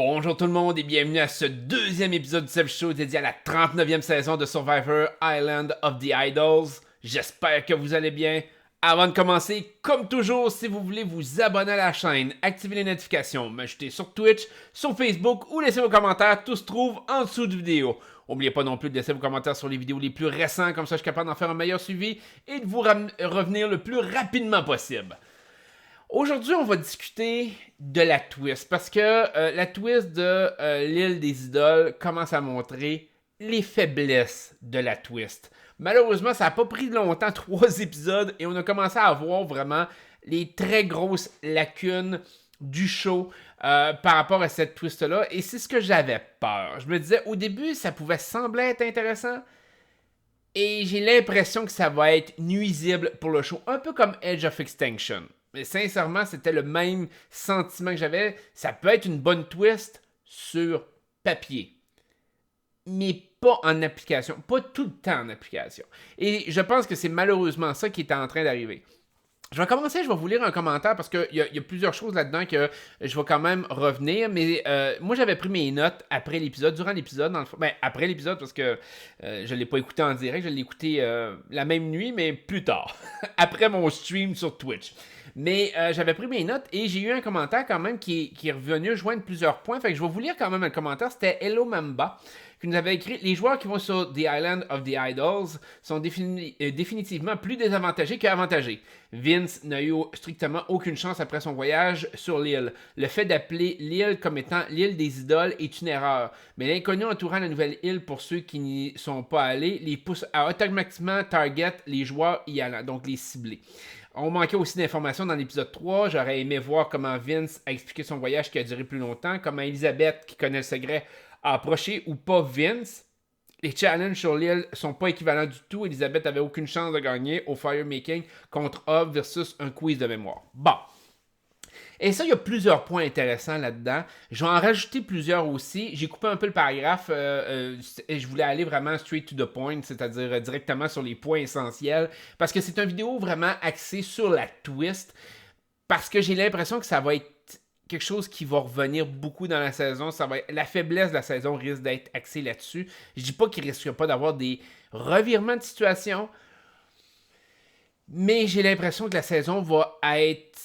Bonjour tout le monde et bienvenue à ce deuxième épisode du Seb Show dédié à la 39e saison de Survivor Island of the Idols. J'espère que vous allez bien. Avant de commencer, comme toujours, si vous voulez vous abonner à la chaîne, activer les notifications, m'ajouter sur Twitch, sur Facebook ou laisser vos commentaires, tout se trouve en dessous de vidéo. N'oubliez pas non plus de laisser vos commentaires sur les vidéos les plus récents, comme ça je suis capable d'en faire un meilleur suivi et de vous revenir le plus rapidement possible. Aujourd'hui, on va discuter de la twist, parce que la twist de l'île des idoles commence à montrer les faiblesses de la twist. Malheureusement, ça n'a pas pris longtemps, 3 épisodes, et on a commencé à voir vraiment les très grosses lacunes du show par rapport à cette twist-là, et c'est ce que j'avais peur. Je me disais, au début, ça pouvait sembler être intéressant, et j'ai l'impression que ça va être nuisible pour le show, un peu comme Edge of Extinction. Mais sincèrement, c'était le même sentiment que j'avais. Ça peut être une bonne twist sur papier, mais pas en application. Pas tout le temps en application. Et je pense que c'est malheureusement ça qui est en train d'arriver. Je vais vous lire un commentaire parce qu'il y a plusieurs choses là-dedans que je vais quand même revenir. Mais moi, j'avais pris mes notes après l'épisode, durant l'épisode, dans le fond. Ben, après l'épisode, parce que je ne l'ai pas écouté en direct, je l'ai écouté la même nuit, mais plus tard, après mon stream sur Twitch. Mais j'avais pris mes notes et j'ai eu un commentaire quand même qui est revenu joindre plusieurs points. Fait que je vais vous lire quand même un commentaire. C'était Hello Mamba qui nous avait écrit: les joueurs qui vont sur The Island of the Idols sont définitivement plus désavantagés qu'avantagés. Vince n'a eu strictement aucune chance après son voyage sur l'île. Le fait d'appeler l'île comme étant l'île des idoles est une erreur. Mais l'inconnu entourant la nouvelle île pour ceux qui n'y sont pas allés les pousse à automatiquement target les joueurs y allant, donc les cibler. On manquait aussi d'informations dans l'épisode 3. J'aurais aimé voir comment Vince a expliqué son voyage qui a duré plus longtemps, comment Elisabeth, qui connaît le secret, a approché ou pas Vince. Les challenges sur l'île sont pas équivalents du tout. Elisabeth avait aucune chance de gagner au Firemaking contre Hob versus un quiz de mémoire. Bon. Et ça, il y a plusieurs points intéressants là-dedans. Je vais en rajouter plusieurs aussi. J'ai coupé un peu le paragraphe et je voulais aller vraiment straight to the point, c'est-à-dire directement sur les points essentiels, parce que c'est une vidéo vraiment axée sur la twist, parce que j'ai l'impression que ça va être quelque chose qui va revenir beaucoup dans la saison. La faiblesse de la saison risque d'être axée là-dessus. Je dis pas qu'il ne risque pas d'avoir des revirements de situation, mais j'ai l'impression que la saison va être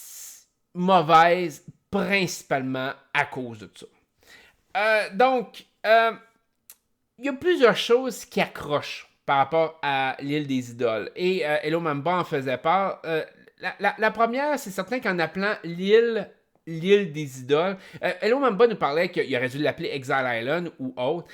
mauvaise principalement à cause de ça. Donc, il y a plusieurs choses qui accrochent par rapport à l'île des idoles. Et Hello Mamba en faisait part. La première, c'est certain qu'en appelant l'île des idoles, Hello Mamba nous parlait qu'il aurait dû l'appeler Exile Island ou autre.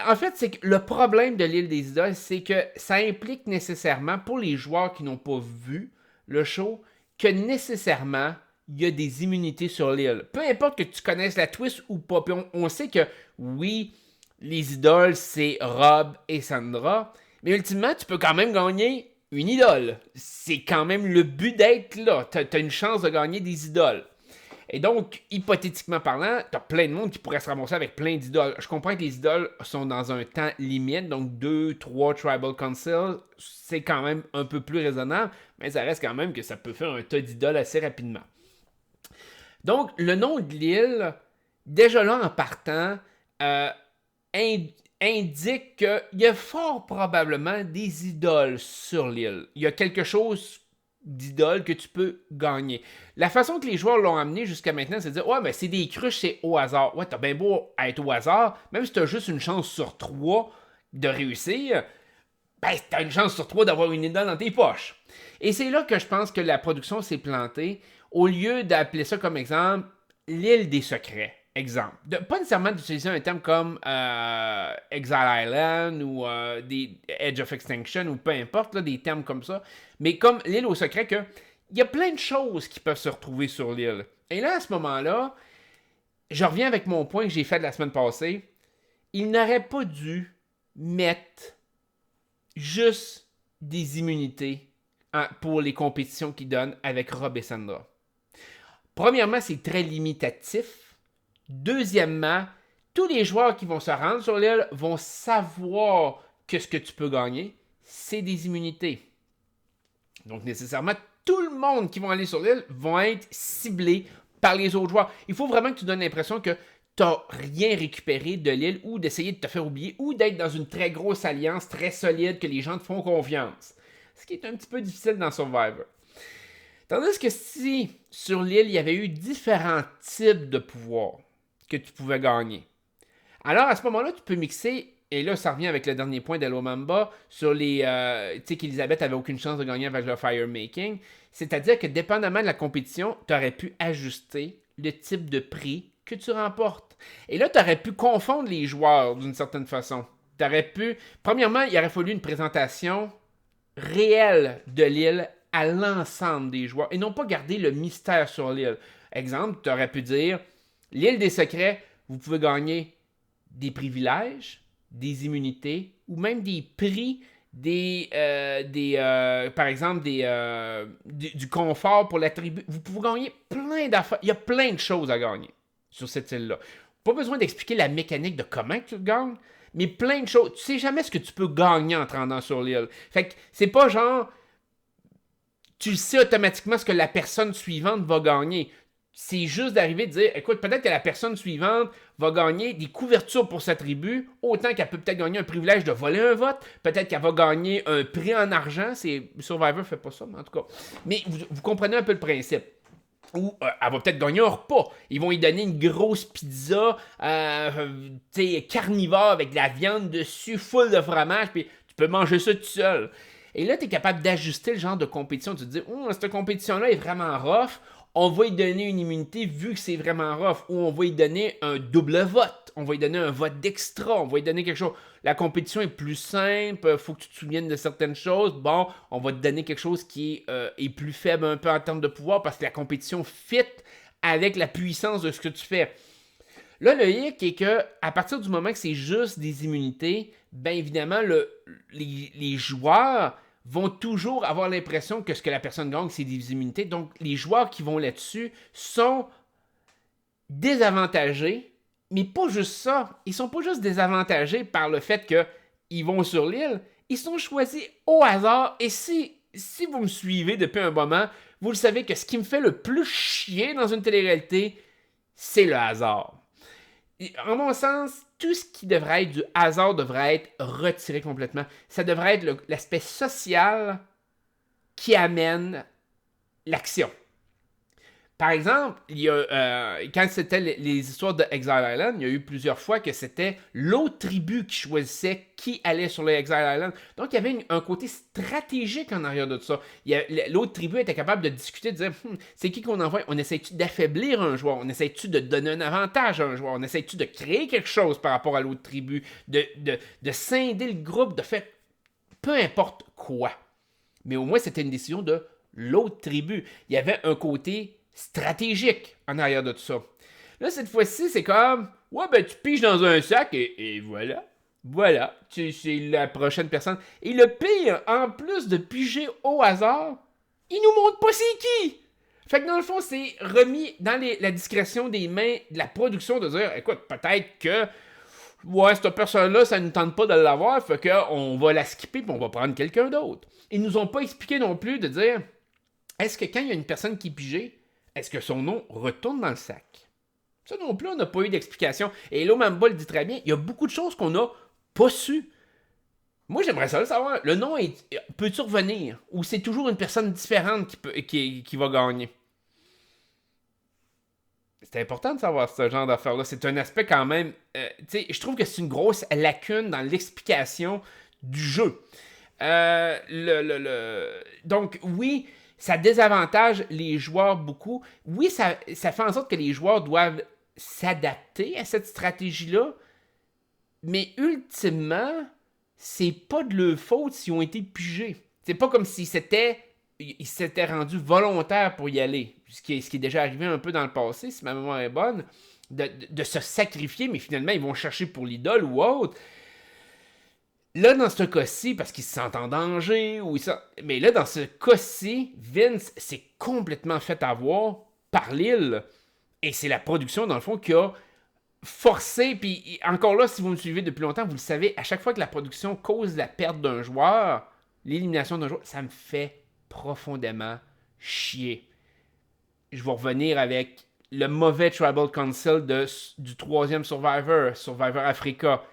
En fait, c'est que le problème de l'île des idoles, c'est que ça implique nécessairement, pour les joueurs qui n'ont pas vu le show, que nécessairement, il y a des immunités sur l'île. Peu importe que tu connaisses la twist ou pas. Puis on sait que, oui, les idoles, c'est Rob et Sandra, mais ultimement, tu peux quand même gagner une idole. C'est quand même le but d'être là. T'as une chance de gagner des idoles. Et donc, hypothétiquement parlant, t'as plein de monde qui pourrait se ramasser avec plein d'idoles. Je comprends que les idoles sont dans un temps limite, donc 2, 3 Tribal Council, c'est quand même un peu plus raisonnable, mais ça reste quand même que ça peut faire un tas d'idoles assez rapidement. Donc, le nom de l'île, déjà là en partant, indique qu'il y a fort probablement des idoles sur l'île. Il y a quelque chose d'idoles que tu peux gagner. La façon que les joueurs l'ont amené jusqu'à maintenant, c'est de dire: ouais, mais c'est des cruches, c'est au hasard. Ouais, t'as bien beau être au hasard, même si t'as juste une chance sur 3 de réussir, ben, t'as une chance sur 3 d'avoir une idole dans tes poches. Et c'est là que je pense que la production s'est plantée. Au lieu d'appeler ça comme exemple l'île des secrets, exemple. Pas nécessairement d'utiliser un terme comme Exile Island ou des Edge of Extinction ou peu importe, là, des termes comme ça, mais comme l'île aux secrets, que il y a plein de choses qui peuvent se retrouver sur l'île. Et là, à ce moment-là, je reviens avec mon point que j'ai fait de la semaine passée. Il n'aurait pas dû mettre juste des immunités pour les compétitions qu'ils donnent avec Rob et Sandra. Premièrement, c'est très limitatif. Deuxièmement, tous les joueurs qui vont se rendre sur l'île vont savoir que ce que tu peux gagner, c'est des immunités. Donc, nécessairement, tout le monde qui va aller sur l'île vont être ciblés par les autres joueurs. Il faut vraiment que tu donnes l'impression que t'as rien récupéré de l'île ou d'essayer de te faire oublier ou d'être dans une très grosse alliance très solide que les gens te font confiance. Ce qui est un petit peu difficile dans Survivor. Tandis que si sur l'île, il y avait eu différents types de pouvoirs que tu pouvais gagner. Alors à ce moment-là, tu peux mixer, et là ça revient avec le dernier point d'Hello Mamba, sur les... tu sais qu'Elisabeth avait aucune chance de gagner avec le firemaking. C'est-à-dire que dépendamment de la compétition, tu aurais pu ajuster le type de prix que tu remportes. Et là, tu aurais pu confondre les joueurs d'une certaine façon. Tu aurais pu... Premièrement, il aurait fallu une présentation réelle de l'île à l'ensemble des joueurs et non pas garder le mystère sur l'île. Exemple, tu aurais pu dire l'île des secrets, vous pouvez gagner des privilèges, des immunités ou même des prix, par exemple du confort pour la tribu. Vous pouvez gagner plein d'affaires. Il y a plein de choses à gagner sur cette île-là. Pas besoin d'expliquer la mécanique de comment tu le gagnes, mais plein de choses. Tu sais jamais ce que tu peux gagner en te rendant sur l'île. Fait que c'est pas genre tu sais automatiquement ce que la personne suivante va gagner. C'est juste d'arriver et de dire, écoute, peut-être que la personne suivante va gagner des couvertures pour sa tribu, autant qu'elle peut peut-être gagner un privilège de voler un vote, peut-être qu'elle va gagner un prix en argent, Survivor ne fait pas ça, mais en tout cas. Mais vous comprenez un peu le principe. Ou elle va peut-être gagner un repas. Ils vont lui donner une grosse pizza carnivore avec de la viande dessus, full de fromage, puis tu peux manger ça tout seul. Et là, tu es capable d'ajuster le genre de compétition. Tu te dis, cette compétition-là est vraiment rough. On va lui donner une immunité vu que c'est vraiment rough. Ou on va lui donner un double vote. On va lui donner un vote d'extra. On va lui donner quelque chose. La compétition est plus simple. Il faut que tu te souviennes de certaines choses. Bon, on va te donner quelque chose qui est plus faible un peu en termes de pouvoir parce que la compétition fit avec la puissance de ce que tu fais. Là, le hic est que à partir du moment que c'est juste des immunités, bien évidemment, les joueurs vont toujours avoir l'impression que ce que la personne gagne, c'est des immunités. Donc, les joueurs qui vont là-dessus sont désavantagés, mais pas juste ça. Ils sont pas juste désavantagés par le fait qu'ils vont sur l'île. Ils sont choisis au hasard. Et si vous me suivez depuis un moment, vous le savez que ce qui me fait le plus chier dans une télé-réalité, c'est le hasard. En mon sens, tout ce qui devrait être du hasard devrait être retiré complètement. Ça devrait être l'aspect social qui amène l'action. Par exemple, quand c'était les histoires de Exile Island, il y a eu plusieurs fois que c'était l'autre tribu qui choisissait qui allait sur le Exile Island. Donc, il y avait un côté stratégique en arrière de ça. L'autre tribu était capable de discuter, de dire c'est qui qu'on envoie. On essaie-tu d'affaiblir un joueur? On essaie-tu de donner un avantage à un joueur? On essaie-tu de créer quelque chose par rapport à l'autre tribu? De scinder le groupe, de faire peu importe quoi. Mais au moins, c'était une décision de l'autre tribu. Il y avait un côté stratégique en arrière de tout ça. Là, cette fois-ci, c'est comme, ouais, ben tu piges dans un sac et voilà. Voilà, c'est la prochaine personne. Et le pire, en plus de piger au hasard, il nous montre pas c'est qui. Fait que dans le fond, c'est remis dans la discrétion des mains de la production de dire, écoute, peut-être que, ouais, cette personne-là, ça ne nous tente pas de l'avoir, fait qu'on va la skipper et on va prendre quelqu'un d'autre. Ils nous ont pas expliqué non plus de dire, est-ce que quand il y a une personne qui est pigée, est-ce que son nom retourne dans le sac? Ça non plus, on n'a pas eu d'explication. Et Hello Mamba le dit très bien, il y a beaucoup de choses qu'on n'a pas su. Moi, j'aimerais ça le savoir. Le nom peut-tu revenir? Ou c'est toujours une personne différente qui va gagner? C'est important de savoir ce genre d'affaires-là. C'est un aspect quand même... tu sais, je trouve que c'est une grosse lacune dans l'explication du jeu. Donc, oui... Ça désavantage les joueurs beaucoup. Oui, ça fait en sorte que les joueurs doivent s'adapter à cette stratégie-là, mais ultimement, c'est pas de leur faute s'ils ont été pigés. C'est pas comme s'ils s'étaient rendus volontaires pour y aller. Ce qui est déjà arrivé un peu dans le passé, si ma mémoire est bonne, de se sacrifier, mais finalement, ils vont chercher pour l'idole ou autre. Là, dans ce cas-ci, parce qu'ils se sentent en danger, mais là, dans ce cas-ci, Vince s'est complètement fait avoir par l'île. Et c'est la production, dans le fond, qui a forcé, puis encore là, si vous me suivez depuis longtemps, vous le savez, à chaque fois que la production cause la perte d'un joueur, l'élimination d'un joueur, ça me fait profondément chier. Je vais revenir avec le mauvais Tribal Council du troisième Survivor, Survivor Africa.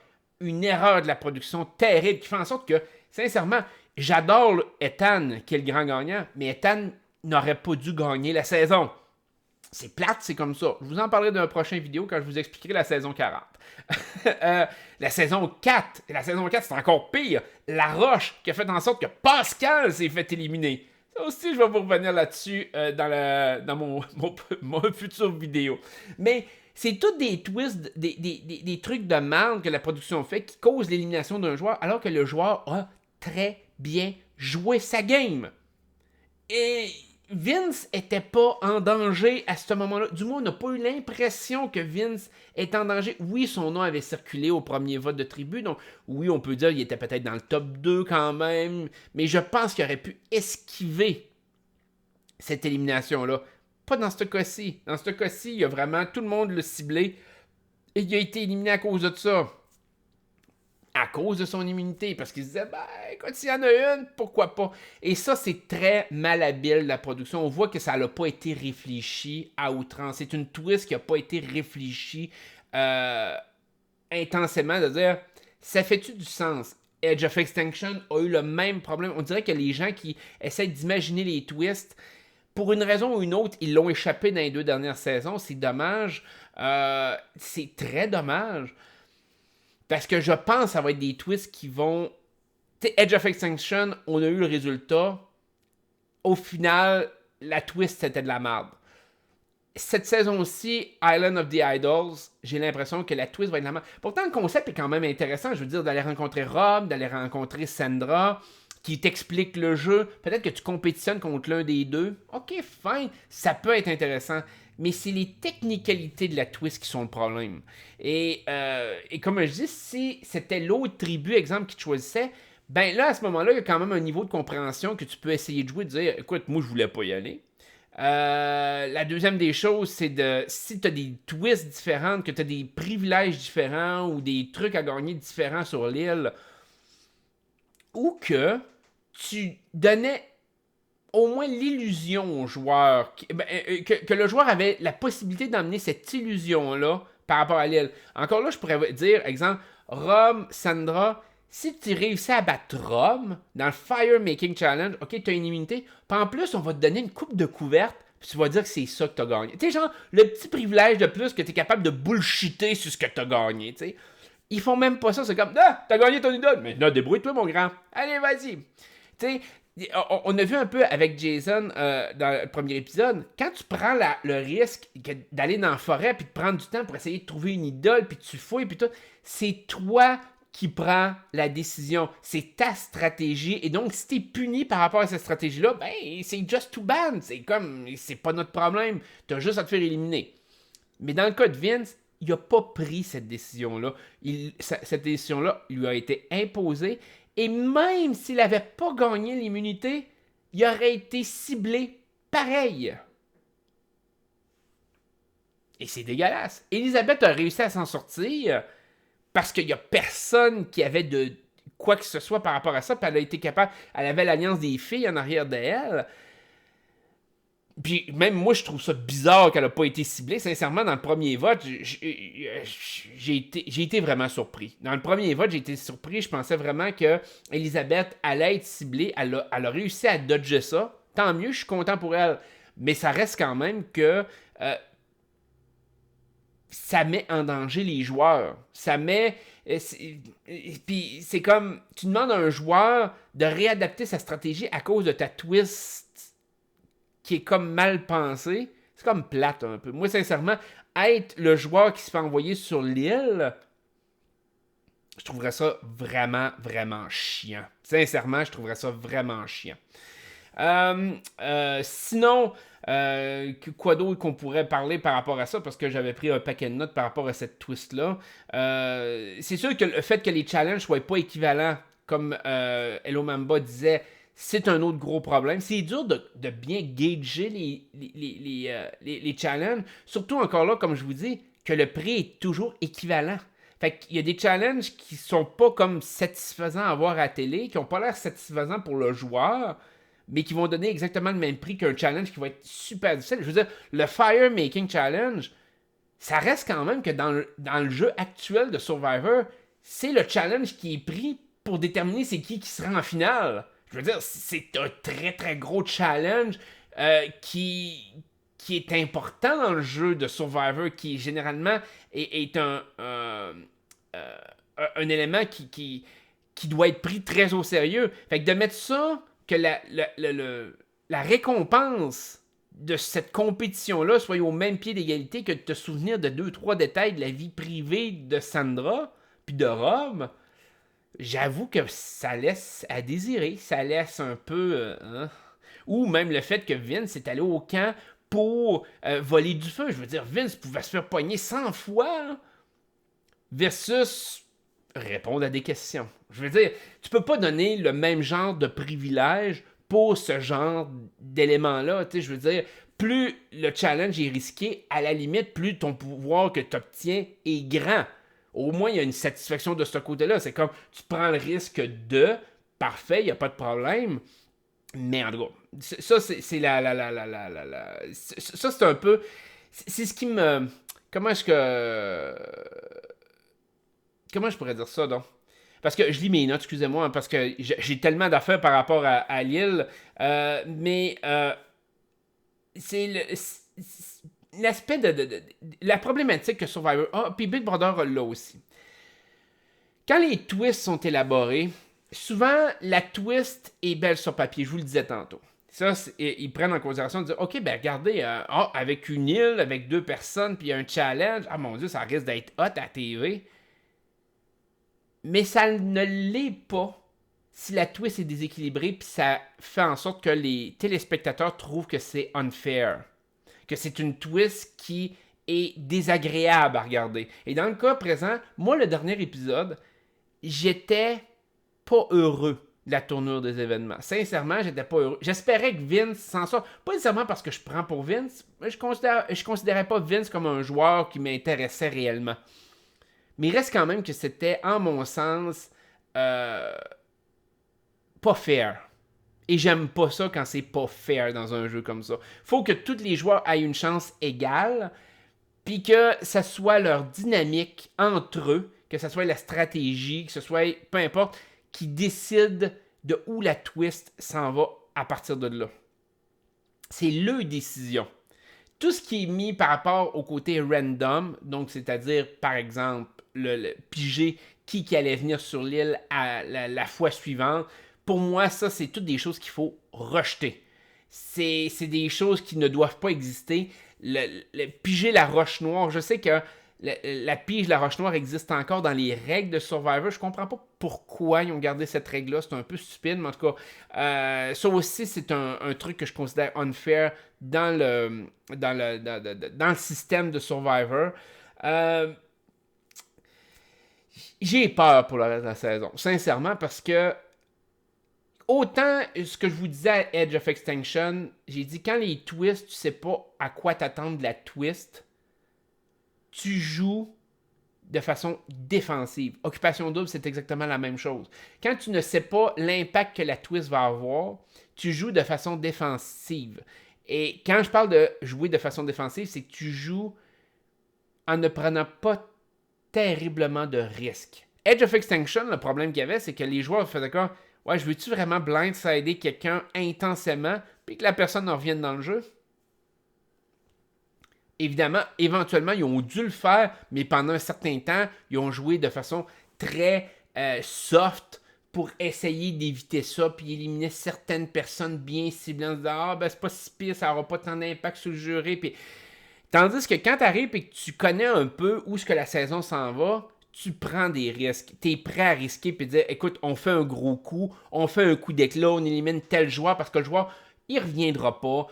Une erreur de la production terrible qui fait en sorte que, sincèrement, j'adore Ethan qui est le grand gagnant, mais Ethan n'aurait pas dû gagner la saison. C'est plate, c'est comme ça. Je vous en parlerai d'un prochain vidéo quand je vous expliquerai la saison 40. La saison 4, c'est encore pire. La Roche qui a fait en sorte que Pascal s'est fait éliminer. Ça aussi, je vais vous revenir là-dessus dans mon futur vidéo. Mais c'est tous des twists, des trucs de merde que la production fait qui causent l'élimination d'un joueur alors que le joueur a très bien joué sa game. Et Vince était pas en danger à ce moment-là. Du moins, on n'a pas eu l'impression que Vince est en danger. Oui, son nom avait circulé au premier vote de tribu, donc oui, on peut dire qu'il était peut-être dans le top 2 quand même, mais je pense qu'il aurait pu esquiver cette élimination-là. Pas dans ce cas-ci. Dans ce cas-ci, il y a vraiment tout le monde le ciblé et il a été éliminé à cause de ça. À cause de son immunité, parce qu'il se disait, ben, écoute, s'il y en a une, pourquoi pas? Et ça, c'est très malhabile, la production. On voit que ça n'a pas été réfléchi à outrance. C'est une twist qui n'a pas été réfléchie intensément, de dire, ça fait-tu du sens? Edge of Extinction a eu le même problème. On dirait que les gens qui essaient d'imaginer les twists, pour une raison ou une autre, ils l'ont échappé dans les 2 dernières saisons. C'est dommage. C'est très dommage. Parce que je pense que ça va être des twists qui vont... T'sais, Edge of Extinction, on a eu le résultat. Au final, la twist, c'était de la merde. Cette saison-ci, Island of the Idols, j'ai l'impression que la twist va être de la merde. Pourtant, le concept est quand même intéressant. Je veux dire, d'aller rencontrer Rob, d'aller rencontrer Sandra, qui t'explique le jeu. Peut-être que tu compétitionnes contre l'un des deux. Ok, fine. Ça peut être intéressant. Mais c'est les technicalités de la twist qui sont le problème. Et comme je dis, si c'était l'autre tribu, exemple, qui te choisissait, ben là, à ce moment-là, il y a quand même un niveau de compréhension que tu peux essayer de jouer, de dire, écoute, moi, je voulais pas y aller. La deuxième des choses, c'est si tu as des twists différentes, que tu as des privilèges différents ou des trucs à gagner différents sur l'île, ou que tu donnais au moins l'illusion au joueur, que le joueur avait la possibilité d'emmener cette illusion-là par rapport à l'île. Encore là, je pourrais dire, exemple, Rom, Sandra, si tu réussis à battre Rom dans le Fire Making Challenge, ok, tu as une immunité, puis en plus, on va te donner une coupe de couverte, puis tu vas dire que c'est ça que tu as gagné. Tu sais, genre, le petit privilège de plus que tu es capable de bullshiter sur ce que tu as gagné, tu sais. Ils font même pas ça, c'est comme, ah, t'as gagné ton idole, mais non, débrouille-toi, mon grand. Allez, vas-y. Tu sais, on a vu un peu avec Jason dans le premier épisode, quand tu prends le risque d'aller dans la forêt puis de prendre du temps pour essayer de trouver une idole puis tu fouilles puis tout, c'est toi qui prends la décision. C'est ta stratégie et donc si t'es puni par rapport à cette stratégie-là, ben c'est just too bad. C'est comme, c'est pas notre problème. T'as juste à te faire éliminer. Mais dans le cas de Vince, il n'a pas pris cette décision-là. Cette décision-là lui a été imposée. Et même s'il n'avait pas gagné l'immunité, il aurait été ciblé pareil. Et c'est dégueulasse. Elisabeth a réussi à s'en sortir parce qu'il n'y a personne qui avait de quoi que ce soit par rapport à ça. Puis elle a été capable. Elle avait l'alliance des filles en arrière d'elle. Puis même moi, je trouve ça bizarre qu'elle n'a pas été ciblée. Sincèrement, dans le premier vote, j'ai été vraiment surpris. Dans le premier vote, j'ai été surpris. Je pensais vraiment que Elisabeth allait être ciblée. Elle a réussi à dodger ça. Tant mieux, je suis content pour elle. Mais ça reste quand même que ça met en danger les joueurs. Ça met... Puis c'est comme... Tu demandes à un joueur de réadapter sa stratégie à cause de ta twist qui est comme mal pensé, c'est comme plate un peu. Moi, sincèrement, être le joueur qui se fait envoyer sur l'île, je trouverais ça vraiment, vraiment chiant. Sincèrement, je trouverais ça vraiment chiant. Sinon, quoi d'autre qu'on pourrait parler par rapport à ça, parce que j'avais pris un paquet de notes par rapport à cette twist-là. C'est sûr que le fait que les challenges ne soient pas équivalents, comme Hello Mamba disait, c'est un autre gros problème. C'est dur de bien gager les challenges. Surtout encore là, comme je vous dis, que le prix est toujours équivalent. Fait qu'il y a des challenges qui sont pas comme satisfaisants à voir à la télé, qui n'ont pas l'air satisfaisants pour le joueur, mais qui vont donner exactement le même prix qu'un challenge qui va être super difficile. Je veux dire, le Fire Making Challenge, ça reste quand même que dans le jeu actuel de Survivor, c'est le challenge qui est pris pour déterminer c'est qui sera en finale. Je veux dire, c'est un très très gros challenge qui est important dans le jeu de Survivor, qui généralement est un élément qui doit être pris très au sérieux. Fait que de mettre ça, que la récompense de cette compétition-là soit au même pied d'égalité que de te souvenir de 2-3 détails de la vie privée de Sandra puis de Rob, j'avoue que ça laisse à désirer. Ça laisse un peu... Ou même le fait que Vince est allé au camp pour voler du feu. Je veux dire, Vince pouvait se faire pogner 100 fois versus répondre à des questions. Je veux dire, tu peux pas donner le même genre de privilège pour ce genre d'éléments-là. Tu sais, je veux dire, plus le challenge est risqué, à la limite, plus ton pouvoir que tu obtiens est grand. Au moins, il y a une satisfaction de ce côté-là. C'est comme, tu prends le risque de, parfait, il n'y a pas de problème. Mais en tout cas, ça, c'est ça, c'est un peu... C'est ce qui me... Comment je pourrais dire ça, donc? Parce que je lis mes notes, excusez-moi, parce que j'ai tellement d'affaires par rapport à l'île. Mais c'est l'aspect de la problématique que Survivor a, puis Big Brother a là aussi. Quand les twists sont élaborés, souvent la twist est belle sur papier, je vous le disais tantôt. Ça, ils prennent en considération de dire, OK, ben regardez, avec une île, avec 2 personnes, puis un challenge, ah mon Dieu, ça risque d'être hot à TV. Mais ça ne l'est pas si la twist est déséquilibrée, puis ça fait en sorte que les téléspectateurs trouvent que c'est unfair. Que c'est une twist qui est désagréable à regarder. Et dans le cas présent, moi, le dernier épisode, j'étais pas heureux de la tournure des événements. Sincèrement, j'étais pas heureux. J'espérais que Vince s'en sorte. Pas nécessairement parce que je prends pour Vince, mais je considérais pas Vince comme un joueur qui m'intéressait réellement. Mais il reste quand même que c'était, en mon sens, pas fair. Et j'aime pas ça quand c'est pas fair dans un jeu comme ça. Faut que tous les joueurs aient une chance égale, puis que ça soit leur dynamique entre eux, que ça soit la stratégie, que ce soit, peu importe, qui décide de où la twist s'en va à partir de là. C'est leur décision. Tout ce qui est mis par rapport au côté random, donc c'est-à-dire, par exemple, le piger qui allait venir sur l'île à la fois suivante, pour moi, ça, c'est toutes des choses qu'il faut rejeter. C'est des choses qui ne doivent pas exister. Le piger la roche noire, je sais que la pige, la roche noire existe encore dans les règles de Survivor. Je comprends pas pourquoi ils ont gardé cette règle-là. C'est un peu stupide, mais en tout cas, ça aussi, c'est un truc que je considère unfair dans le système de Survivor. J'ai peur pour le reste de la saison, sincèrement, parce que autant ce que je vous disais à Edge of Extinction, j'ai dit quand les twists, tu sais pas à quoi t'attendre de la twist, tu joues de façon défensive. Occupation double, c'est exactement la même chose. Quand tu ne sais pas l'impact que la twist va avoir, tu joues de façon défensive. Et quand je parle de jouer de façon défensive, c'est que tu joues en ne prenant pas terriblement de risques. Edge of Extinction, le problème qu'il y avait, c'est que les joueurs faisaient comme « Ouais, je veux-tu vraiment blindsider quelqu'un intensément puis que la personne en revienne dans le jeu? » Évidemment, éventuellement, ils ont dû le faire, mais pendant un certain temps, ils ont joué de façon très soft pour essayer d'éviter ça, puis éliminer certaines personnes bien ciblées en se disant « Ah, ben c'est pas si pire, ça n'aura pas tant d'impact sur le juré. » Puis tandis que quand tu arrives et que tu connais un peu où est-ce que la saison s'en va, tu prends des risques. Tu es prêt à risquer et dire écoute, on fait un gros coup, on fait un coup d'éclat, on élimine tel joueur parce que le joueur, il reviendra pas.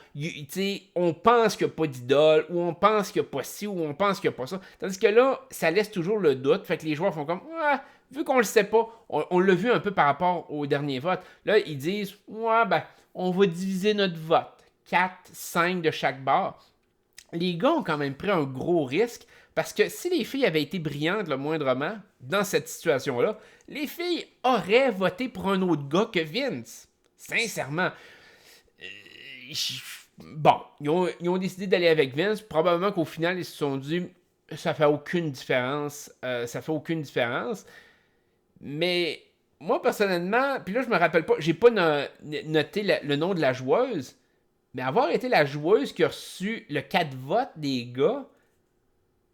On pense qu'il n'y a pas d'idole, ou on pense qu'il n'y a pas ci, ou on pense qu'il n'y a pas ça. Tandis que là, ça laisse toujours le doute. Fait que les joueurs font comme ouais, vu qu'on le sait pas, on l'a vu un peu par rapport au dernier vote. Là, ils disent ouais, ben, on va diviser notre vote. 4, 5 de chaque barre. Les gars ont quand même pris un gros risque parce que si les filles avaient été brillantes le moindrement dans cette situation-là, les filles auraient voté pour un autre gars que Vince. Sincèrement. Bon, ils ont décidé d'aller avec Vince. Probablement qu'au final, ils se sont dit ça fait aucune différence. Ça fait aucune différence. Mais moi, personnellement, puis là, je me rappelle pas, j'ai pas noté le nom de la joueuse. Mais avoir été la joueuse qui a reçu le 4 votes des gars,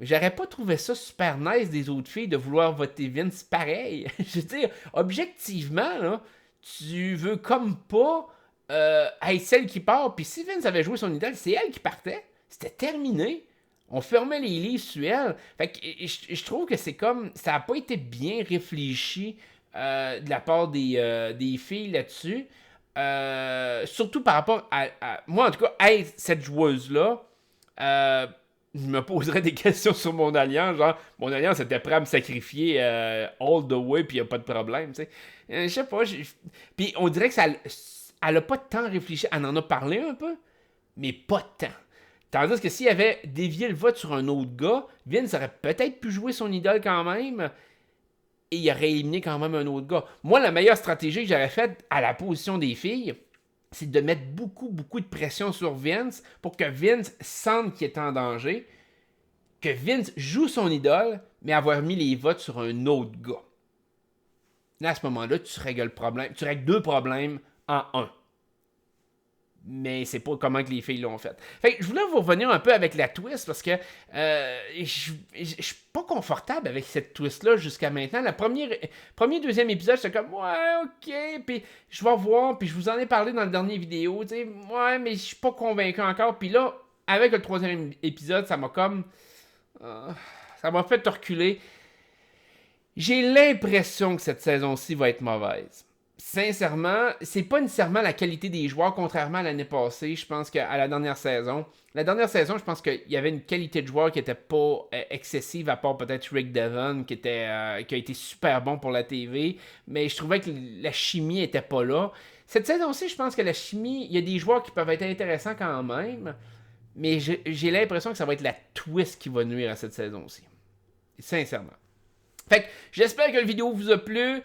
j'aurais pas trouvé ça super nice des autres filles de vouloir voter Vince pareil. Je veux dire, objectivement, là, tu veux comme pas être celle qui part. Puis si Vince avait joué son idole, c'est elle qui partait. C'était terminé. On fermait les livres sur elle. Fait que je trouve que c'est comme. Ça a pas été bien réfléchi de la part des filles là-dessus. Surtout par rapport à. Moi, en tout cas, être cette joueuse-là. Je me poserais des questions sur mon alliance. Genre, mon alliance était prêt à me sacrifier all the way, puis il n'y a pas de problème, tu sais. Je sais pas. Puis on dirait que ça. Elle a pas de temps réfléchi. Elle en a parlé un peu, mais pas de temps. Tandis que s'il avait dévié le vote sur un autre gars, Vince aurait peut-être pu jouer son idole quand même. Et il aurait éliminé quand même un autre gars. Moi, la meilleure stratégie que j'aurais faite à la position des filles, c'est de mettre beaucoup de pression sur Vince pour que Vince sente qu'il est en danger, que Vince joue son idole, mais avoir mis les votes sur un autre gars. Là, à ce moment-là, tu règles le problème. Tu règles 2 problèmes en un. Mais c'est pas comment que les filles l'ont fait. Fait que je voulais vous revenir un peu avec la twist parce que je suis pas confortable avec cette twist-là jusqu'à maintenant. Deuxième épisode, j'étais comme ouais, ok, puis je vais voir, puis je vous en ai parlé dans le dernier vidéo, tu sais, ouais, mais je suis pas convaincu encore. Puis là, avec le 3e épisode, ça m'a comme. Ça m'a fait reculer. J'ai l'impression que cette saison-ci va être mauvaise. Sincèrement, c'est pas nécessairement la qualité des joueurs, contrairement à l'année passée, je pense qu'à la dernière saison. La dernière saison, je pense qu'il y avait une qualité de joueur qui était pas excessive, à part peut-être Rick Devon, qui a été super bon pour la TV, mais je trouvais que la chimie était pas là. Cette saison-ci, je pense que la chimie, il y a des joueurs qui peuvent être intéressants quand même, mais j'ai l'impression que ça va être la twist qui va nuire à cette saison-ci. Sincèrement. Fait que j'espère que la vidéo vous a plu.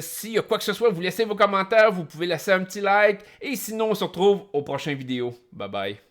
S'il y a quoi que ce soit, vous laissez vos commentaires, vous pouvez laisser un petit like. Et sinon, on se retrouve au prochain vidéo. Bye bye.